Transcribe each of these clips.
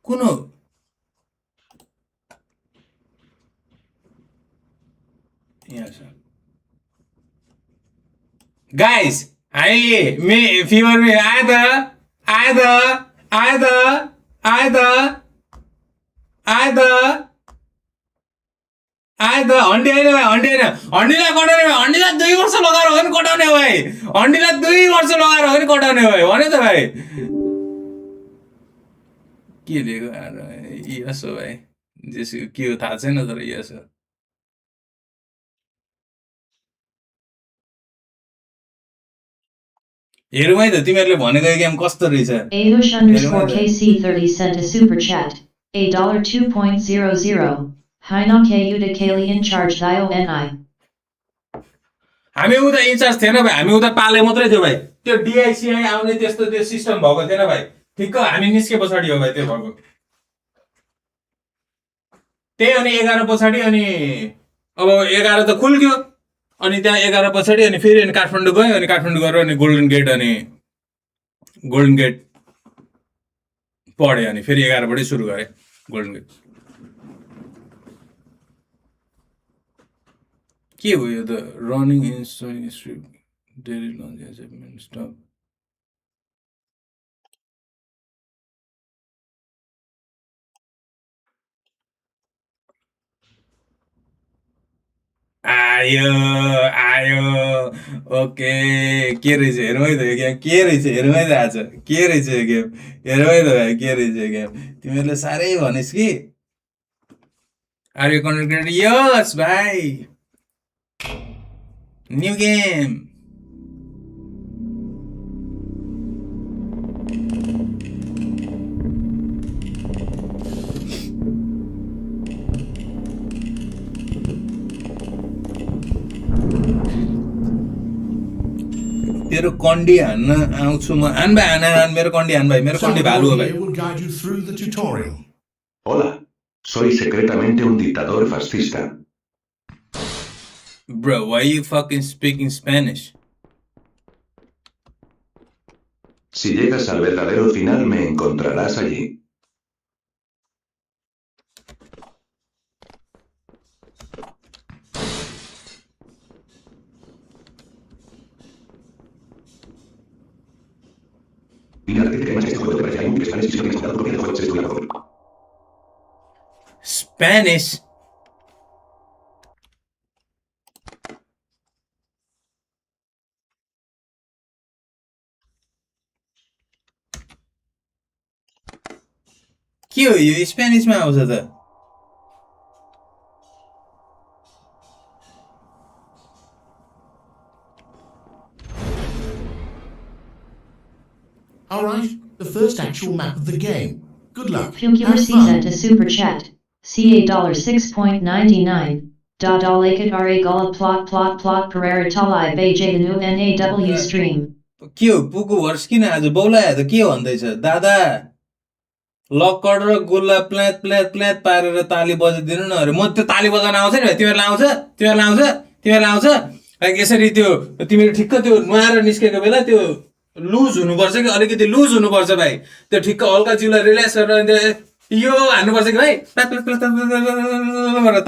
कुन हो यहाँ छ गाइस हामी मे फिभर में आयो त आयो त आयो त आयो त आयो त आयो त हन्डी होइन भाइ हन्डी होइन हन्डीलाई कटाउने भाइ हन्डीलाई 2 वर्ष लगाएर हो नि कटाउने भाइ हन्डीलाई 2 वर्ष लगाएर हो नि कटाउने भाइ भन्यो त भाइ के दिएको यस हो भाइ जेसुको के हो थाहा छैन तर यस हो हेरौँ है त तिमीहरूले भनेको गेम कस्तो रहेछ Alush_KC30 sent a super chat. $2.00. Hinoke Udakali in charge Dio NI. हामी उता इन्चार्ज थिएन भाइ हामी उता पाले मात्रै थियो भाइ त्यो डिआइसिआई आउने त्यस्तो त्यो सिस्टम भएको थिएन भाइ ठिक्क हामी निस्के पछाडि हो भाइ त्यो भएको त्यही अनि 11 पछाडि अनि अब 11 त खुल्क्यो अनि त्यहाँ 11 पछाडि अनि फेरि अनि काठमाडौँ गयो अनि काठमाडौँ गएर अनि गोल्डन गेट पढेँ अनि फेरि 11 बाटै सुरु गरेँ गोल्डन गेट के हो यो त running in strip daily lunch stop आयो आयो ओके के रहेछ हेरौँ है त यो गेम के रहेछ हेरौँ है त आज के रहेछ यो गेम हेरौँ है त भाइ के रहेछ यो गेम तिमीहरूले साह्रै भनिस् कि आर यु कन्टेन्ट यस भाइ न्यू गेम तेरो कन्डी हान्न आउँछु म आन भाइ आन मेरो कन्डी हान भाइ मेरो कन्डी भालु हो भाइ Hola, soy secretamente un dictador fascista. Bro, why are you fucking speaking Spanish? Si llegas al verdadero final me encontrarás allí. Spanish? के हो यो स्पेनिसमा आउँछ त Alright, the first actual map of the game. Good luck. Fulcurcy sent a super chat. CA $6.99. Dalakat Ra Gula plot Pereira Talai Bejadanu NAW stream. के हो पुगु वर्ष किन आज बौलायो त के भन्दैछ दादा लक्कड र गुल्ला प्ल्यात प्ल्यात प्ल्यात पारेर ताली बजाइदिनु न अरे म त्यो ताली बजाउन आउँछ नि तिमीहरूलाई आउँछ यसरी त्यो तिमीले ठिक्क त्यो नुहाएर निस्केको बेला त्यो लुज हुनुपर्छ कि अलिकति लुज हुनुपर्छ भाइ त्यो ठिक्क हल्का जिउलाई रिल्याक्स गरेर यो हान्नुपर्छ कि भाइ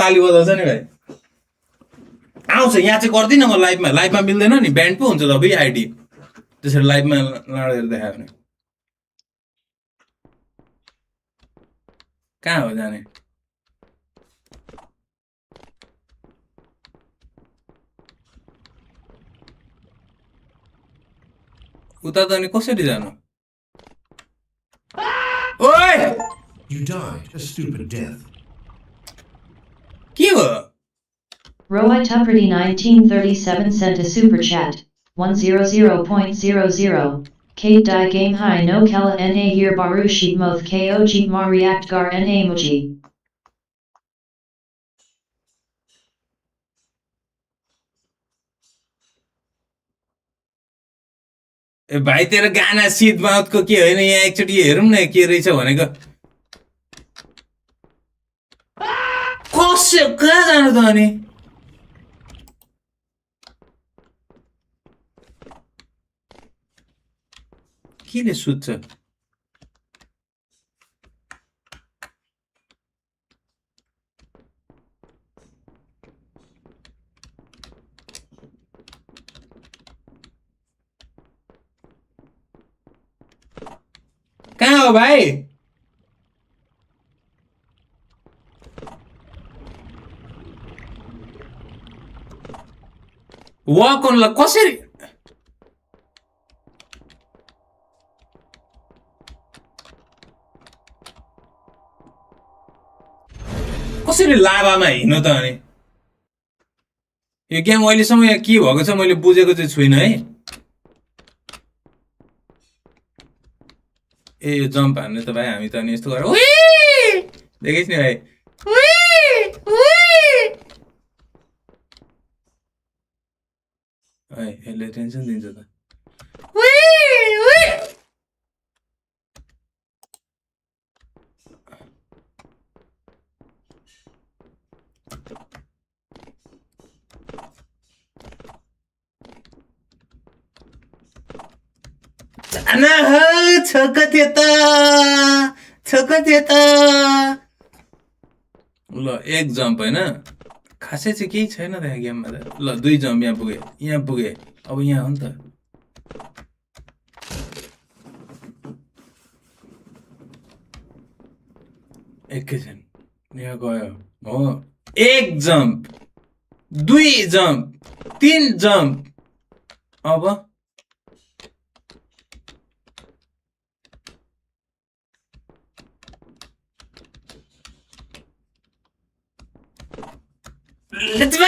ताली बजाउँछ नि भाइ आउँछ यहाँ चाहिँ गर्दिनँ म लाइभमा मिल्दैन नि ब्यान्ड पो हुन्छ त आइडी त्यसरी लाइभमा लडेर देखायो भने कहाँ हो जाने उता त अनि कसरी जानु ओइ You died a stupid death. के हो Roy Tupperty 1937 sent a super chat. 100.00. Kate die game high no kella na year baru sheet moth ko jeet ma react gar na muji. ए भाइ तेरो गाना शीत माउथको के होइन यहाँ एकचोटि हेरौँ न के रहेछ भनेको कसो कहाँ जानु त अनि किन सुत्छ हो भाइ वक अनलाई कसरी कसरी लाभामा हिँड्नु त अनि यो गेम अहिलेसम्म यहाँ के भएको छ मैले बुझेको चाहिँ छुइनँ है ए यो जम्प हान्ने त भाइ हामी त अनि यस्तो गरेर देखिस् नि भाइ यसले टेन्सन दिन्छ त ल एक जम्प होइन खासै चाहिँ केही छैन त यहाँ गेममा त ल 2 जम्प यहाँ पुगे अब यहाँ हो नि त एकैछिन यहाँ गयो हो 1 जम्प 2 जम्प 3 जम्प अब Let's go!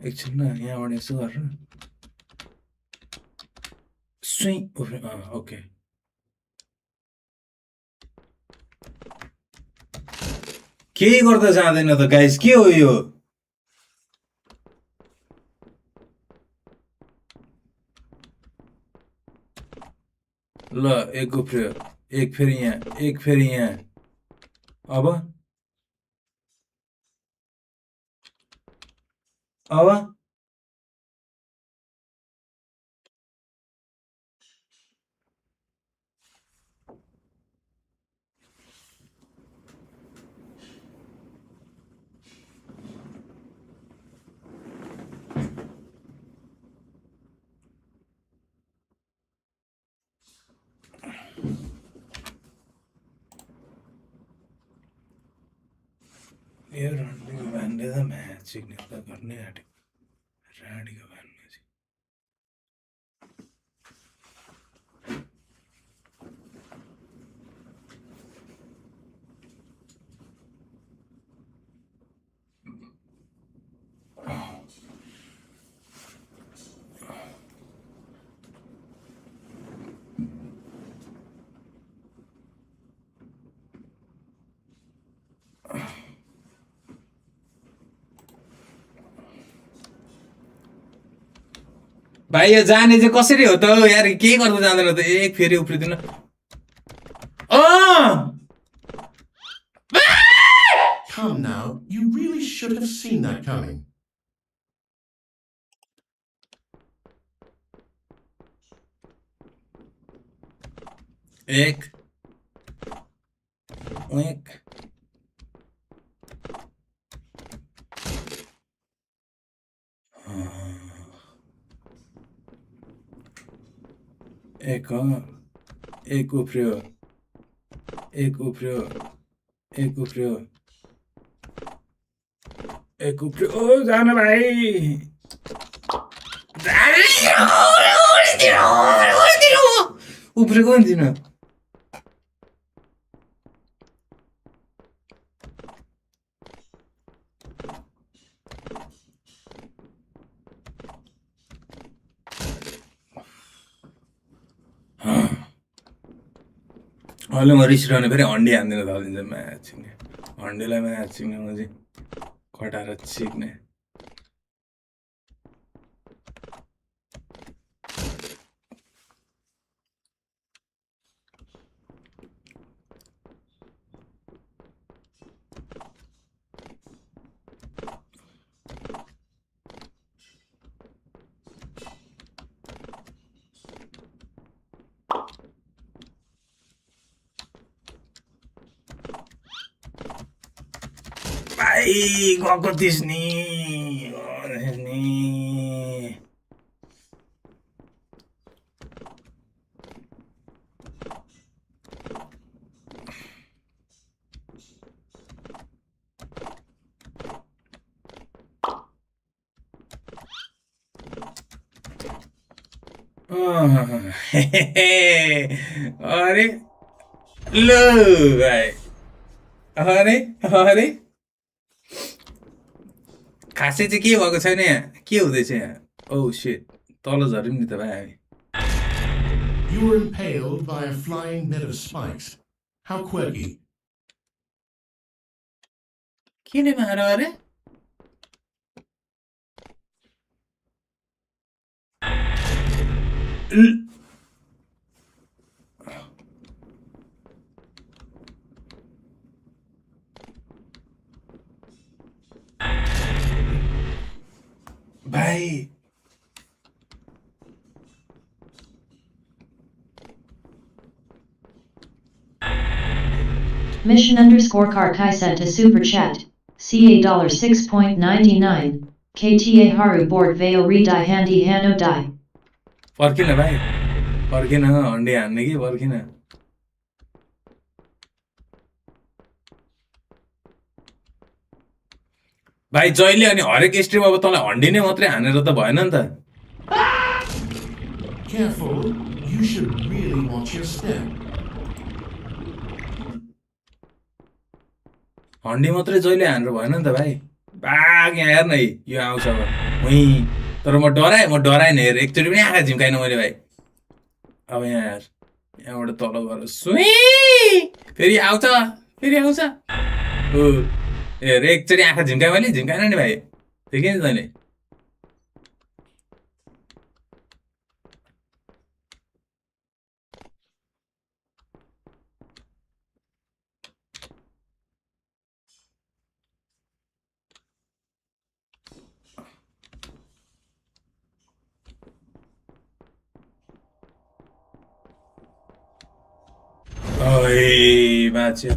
एकछिन न यहाँबाट यसो गरेर स्विङ ओके केही गर्दा जाँदैन त गाइस के हो यो ल एक उफ्रियो एक फेरि यहाँ अब यो रणनीको भानले त म्याच सिक्ने त गर्नै आँट्यो राणीको भानमा चाहिँ भाइ यो जाने चाहिँ कसरी हो त यार केही गर्दा जाँदैन त एक फेरि उफ्रिदिन Come now, you really should have seen that coming. एक एक उफ्रियो ओ जान भाइ उफ्रेको नि दिन अहिले म रिसिरहने फेरि हन्डी हान्दिनँ थालिदिन्छ म्याच छिक्ने हन्डीलाई म्याच छिक्ने म चाहिँ खटाएर छिक्ने भाइ गएको थिइस् नि अरे ल भाइ अरे खासै चाहिँ के भएको छैन यहाँ के हुँदैछ यहाँ ओ शिट तल झऱ्यौँ नि त भाइ हामी You were impaled by a flying bed of spikes. How quirky. किन मार अरे भाइ Mission underscore Karkai sent a super chat. CA $6.99. KTA Haru board veo redai handy hano die. पर्खिन भाइ पर्खिन हन्डी हान्ने कि पर्खिन भाइ जहिले अनि हरेक स्ट्रिम अब तँलाई हन्डी नै मात्रै हानेर त भएन नि त Careful, you should really watch your step. हन्डी मात्रै जहिले हानेर भएन नि त भाइ बाघ यहाँ हेर न यो आउँछ अब हुँ तर म डराएँ नि हेर एकचोटि पनि आँखा झिम्काइन मैले भाइ अब यहाँ हेर यहाँबाट तल गएर सुई फेरि आउँछ हो हेर एकचोटि आँखा झिम्काएँ मैले झिम्काएन नि भाइ देखेँ नि तैँले ओइ बाजे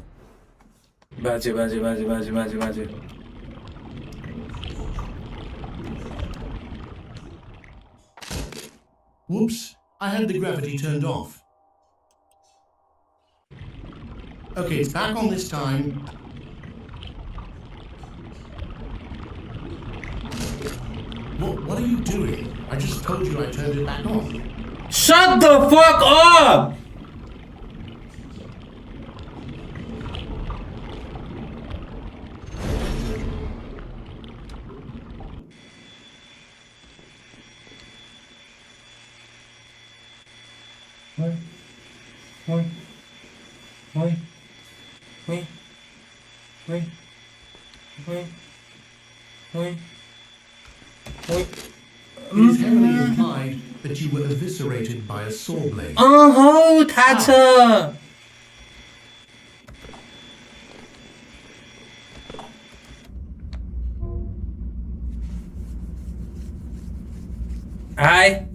Whoops, I had the gravity turned off. Okay, it's back on this time. What are you doing? I just told you I turned it back on. Shut the fuck up! It is heavily implied that you were eviscerated by a saw blade. Oh, थाहा छ Hi.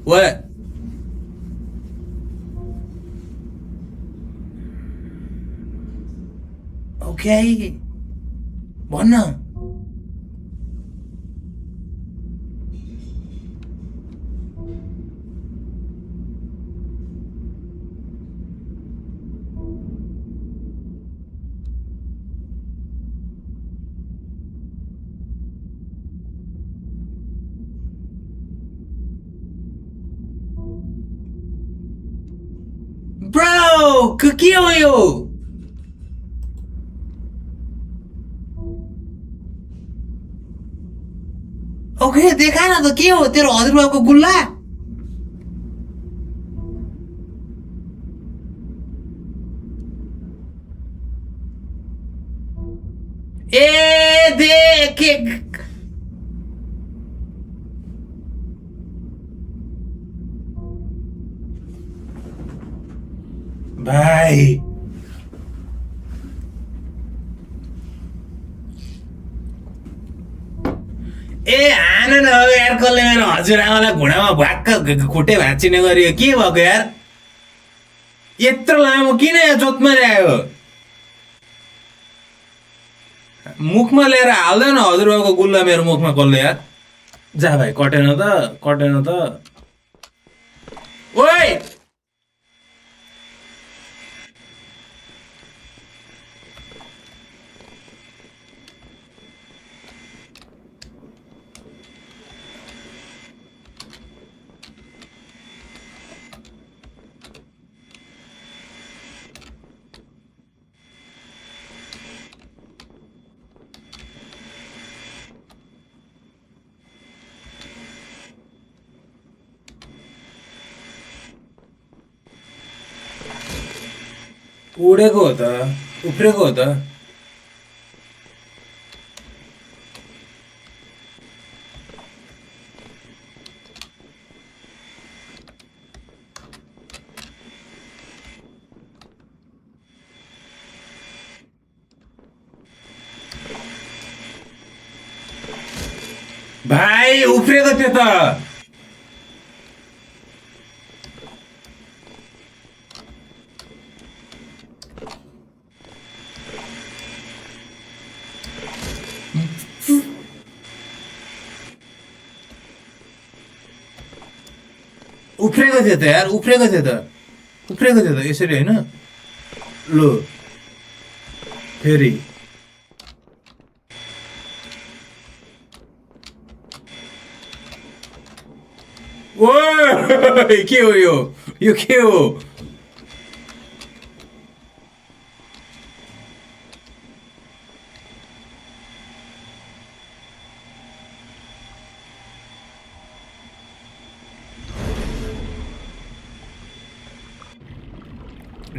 What? Okay. भन्न Bro, के हो यो okay देखा न त के हो तेरो हजुरबाबुको गुल्ला ए देख भाइ ए हान न यार कसले मेरो हजुरआमालाई घुँडामा भ्वाक्क खुट्टे भाँचिने गरियो के भएको यार यत्रो लामो किन यहाँ जोतमा ल्यायो मुखमा लिएर हाल्दैन हजुरबाबुको गुल्ला मेरो मुखमा कसले यार जा भाइ कटेन त ओइ उडेको हो त उफ्रेको हो त भाइ उफ्रेको थियो त उफ्रेको थियो त यार उफ्रेको थियो त यसरी होइन लो फेरि ओ के हो यो के हो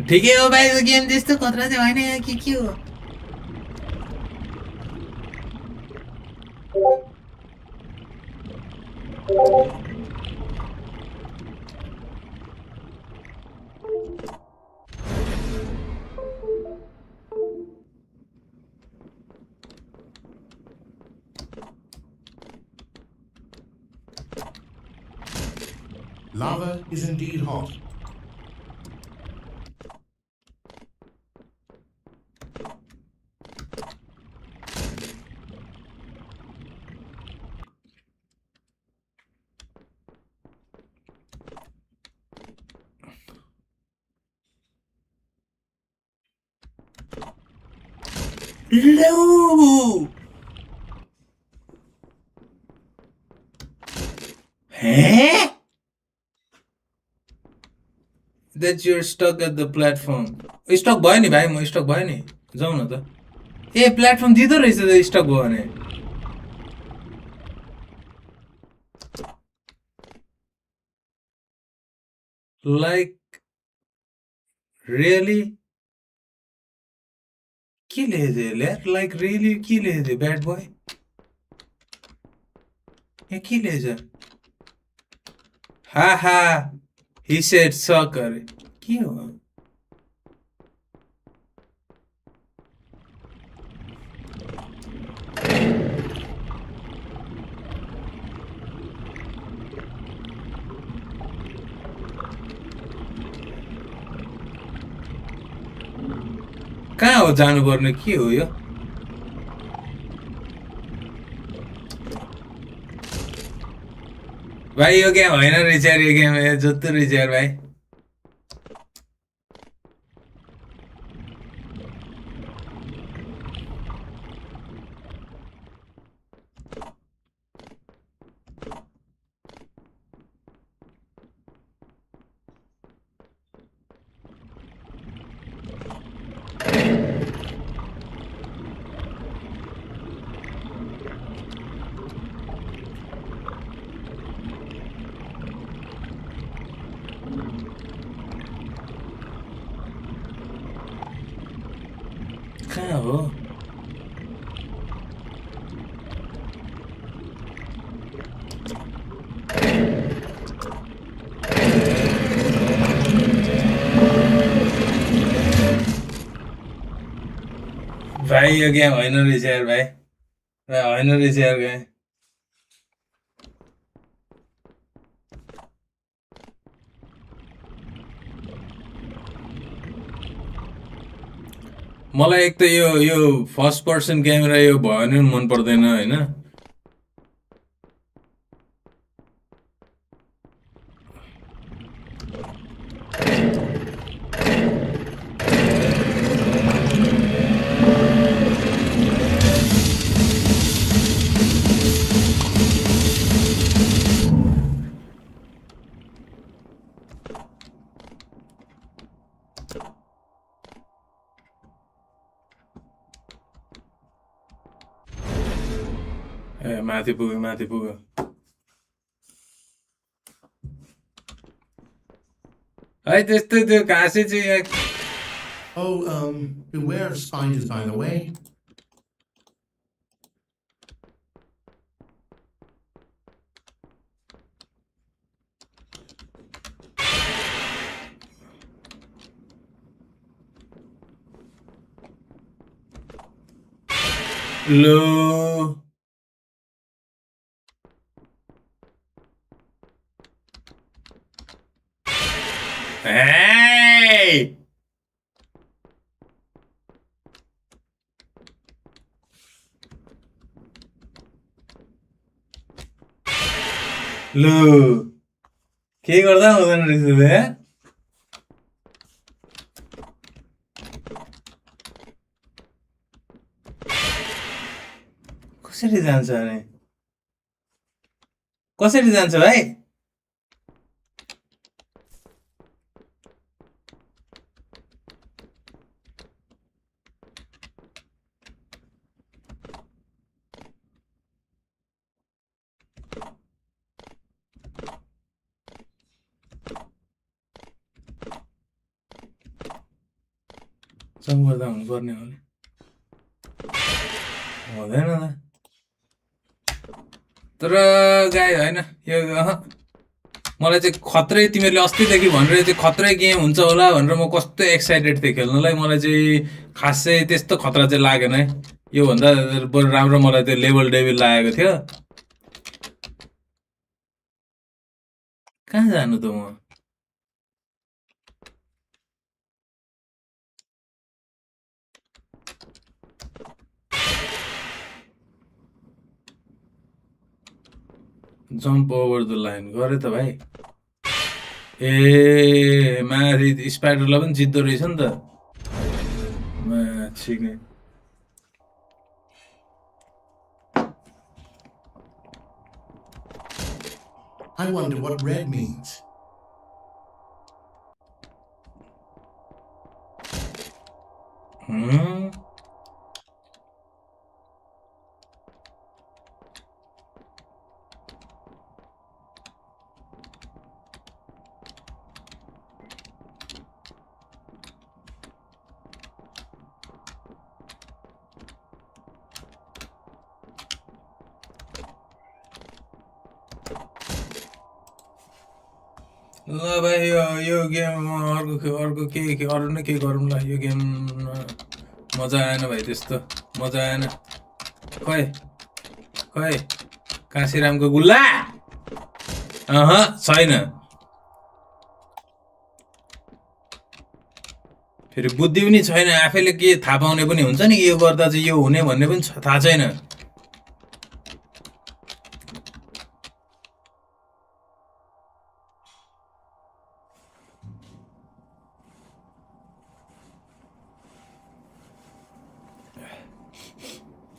ठिकै हो भाइ यो गेम त्यस्तो खतरा चाहिँ होइन के हो Lava is indeed hot. No! Huh? That you're stuck at the platform. Stuck भयो नि भाइ म स्टक भयो नि जाऊ न त ए प्लेटफर्म दिँदो रहेछ त स्टक भयो भने लाइक रियली के लेख्दै यार लाइक रियली के लेख्दै ब्याड बोय ए के लेख्छ हा हा he said sucker के हो कहाँ हो जानुपर्ने के हो यो भाइ यो गेम होइन रहेछ यार यो गेम जस्तो रहेछ यार भाइ कहाँ हो भाइ यो गेम होइन रहेछ यार भाइ होइन रहेछ यार गेम मलाई एक त यो फर्स्ट पर्सन क्यामेरा यो भयो भने मन पर्दैन होइन ए माथि पुग्यो है त्यस्तै त्यो घाँसे चाहिँ यहाँ Oh, beware of spiders, by the way. Low Hey! लु के गर्दा हुँदैन रहेछ बे कसरी जान्छ अनि कसरी जान्छ भाइ सब गर्दा हुनुपर्ने हो नि हुँदैन त तर गाई होइन यो मलाई चाहिँ खत्रै तिमीहरूले अस्तिदेखि भनेर चाहिँ खत्रै गेम हुन्छ होला भनेर म कस्तो एक्साइटेड थिएँ खेल्नलाई मलाई चाहिँ खासै त्यस्तो खतरा चाहिँ लागेन है योभन्दा बरु राम्रो मलाई त्यो लेभल डेभिल लागेको थियो कहाँ जानु त म जम्प ओभर द लाइन गरे त भाइ ए माथि स्पाइडरलाई पनि जित्दो रहेछ नि त माछी नै I wonder what red means. ल भाइ यो गेम अर्को के अरू नै के गरौँला यो गेम मजा आएन भाइ त्यस्तो मजा आएन खै काशीरामको गुल्ला छैन फेरि बुद्धि पनि छैन आफैले के थाहा पाउने पनि हुन्छ नि यो गर्दा चाहिँ यो हुने भन्ने पनि थाहा छैन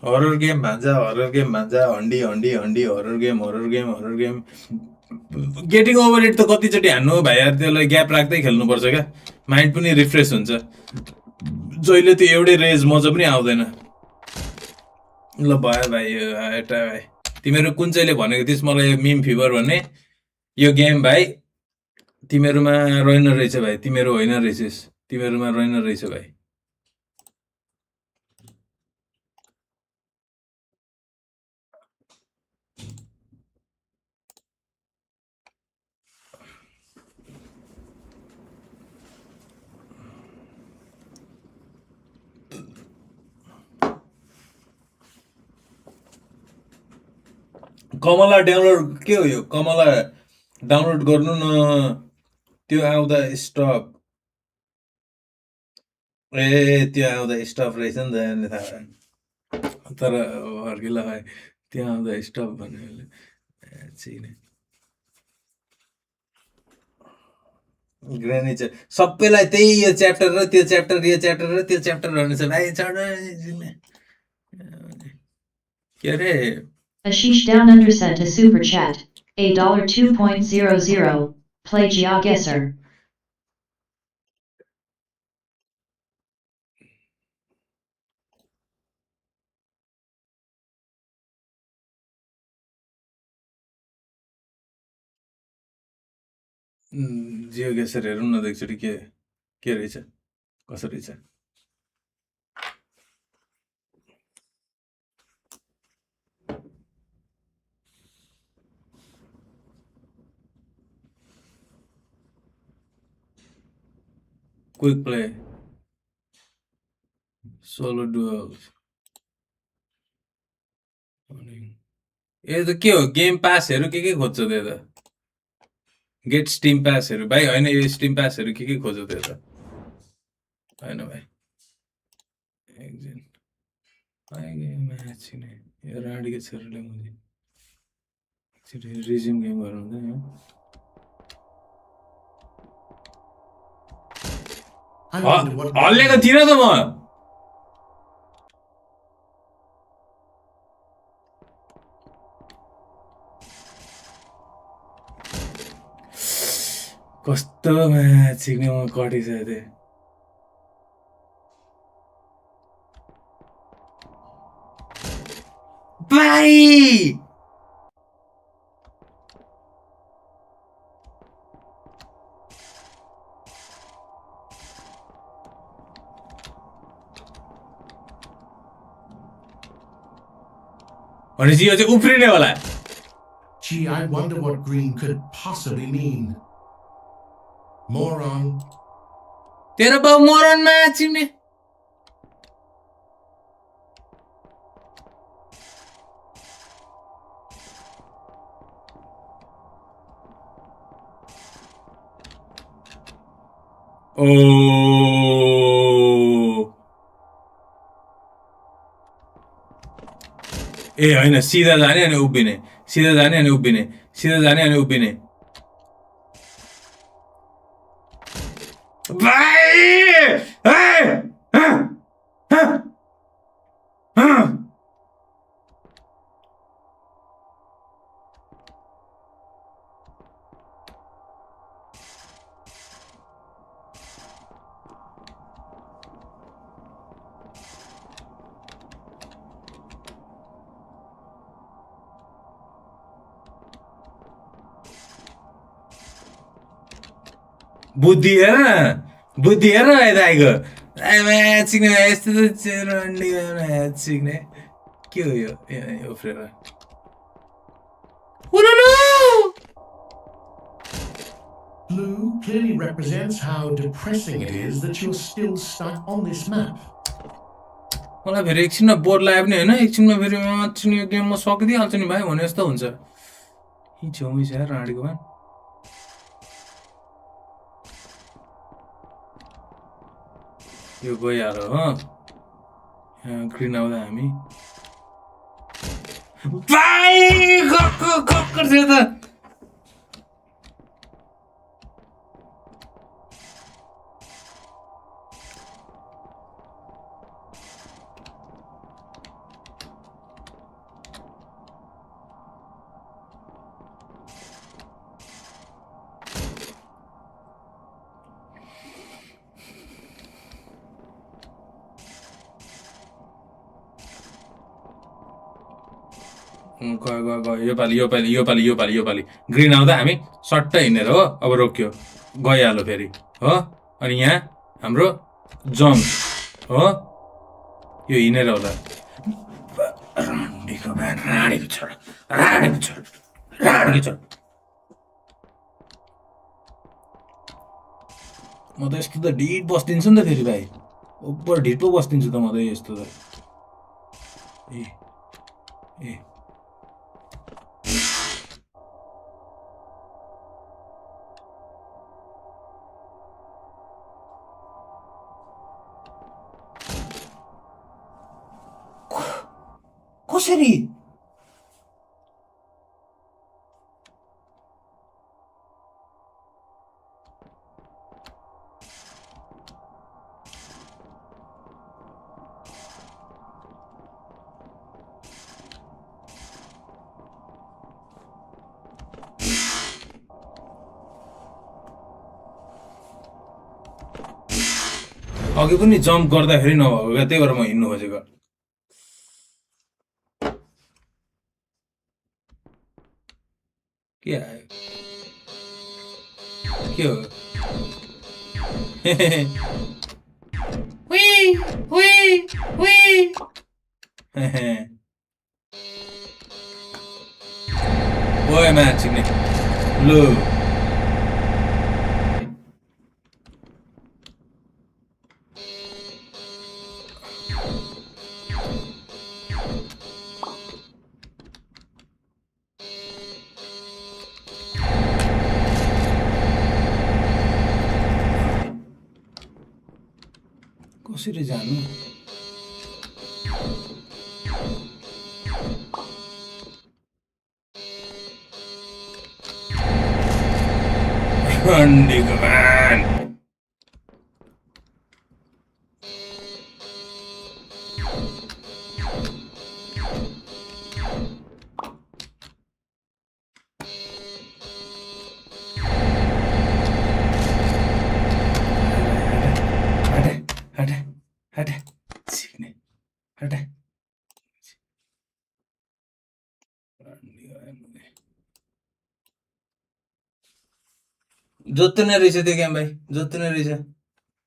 हरर गेम भान्जा हन्डी horror game getting over it त कतिचोटि हान्नु हो भाइ यार त्यसलाई ग्याप राख्दै खेल्नुपर्छ क्या माइन्ड पनि रिफ्रेस हुन्छ जहिले त्यो एउटै रेज मजा पनि आउँदैन ल भयो भाइ यो एउटा भाइ तिमीहरू कुन चाहिँले भनेको थिइस् मलाई यो मिम फिभर भन्ने यो गेम भाइ तिमीहरूमा रहेन रहेछ भाइ तिमीहरू होइन रहेछस् तिमीहरूमा रहेन रहेछ भाइ कमला डाउनलोड के हो यो कमला डाउनलोड गर्नु न त्यो आउँदा स्टप ए त्यो आउँदा स्टप रहेछ नि त अनि थाहा भएन। तर फर्किला भाइ त्यो आउँदा स्टप भन्यो चिने ग्रेनी सबैलाई त्यही यो च्याप्टर र त्यो च्याप्टर यो च्याप्टर र त्यो च्याप्टर भन्नु छ भाइ के अरे Ashish Down Under sent a super chat. $2.00. Play GeoGuessr. Jio गेसर हेरौँ न त एकचोटि के रहेछ कसो रहेछ क्विक प्ले सोलो डुअल्स ए त के हो गेम पासहरू के खोज्छ त्यो त गेट स्टिम पासहरू भाइ होइन यो स्टिम पासहरू के खोज्छ त्यो त होइन भाइ एकजना म्याच यो राडीको छोरीले मैले रिज्युम गेम गरौँ हल्लेको थिइनँ त म कस्तो म्याच सिक्ने म कटिसकेको थिएँ भाइ भनेपछि यो चाहिँ उफ्रिने होला Gee, I wonder what green could possibly mean. Moron. तेरो बाउ मोरनमा चिन्ने ओ ए होइन सिधा जाने अनि उभिने सिधा जाने अनि उभिने सिधा जाने अनि उभिने बुद्धि हेर यताको म्याच सिक्ने यस्तो म्याच सिक्ने के हो यो उफ्रेर Blue clearly represents how depressing it is that you're still stuck on this map. मलाई फेरि एकछिनमा बोर लाग्यो पनि होइन एकछिनमा फेरि यो गेम म सकिदिइहाल्छु नि भाइ भने जस्तो हुन्छ यी छेउमै छ राडीको भए यो गइहाल्यो हो ग्रिन आउँदा हामी भाइ गक्कर थियो त योपालि ग्रिन आउँदा हामी सट्ट हिँडेर हो अब रोक्यो गइहाल्यो फेरि हो अनि यहाँ हाम्रो जम्प हो यो हिँडेर होला म त यस्तो त ढिट बस्दिन्छु नि त फेरि भाइ ओभर ढिट पो बस्दिन्छु त म त यस्तो त ए कसरी अघि पनि जम्प गर्दाखेरि नभएको क्या त्यही भएर म हिँड्नु खोजेको के आयो के हो हुई हुई हुई ओए मान्छे नि लु कसरी जानु अन्डीको मान हटा हटा सिक्ने हटा जोत्ने रहेछ त्यो गेम भाइ जोत्ने रहेछ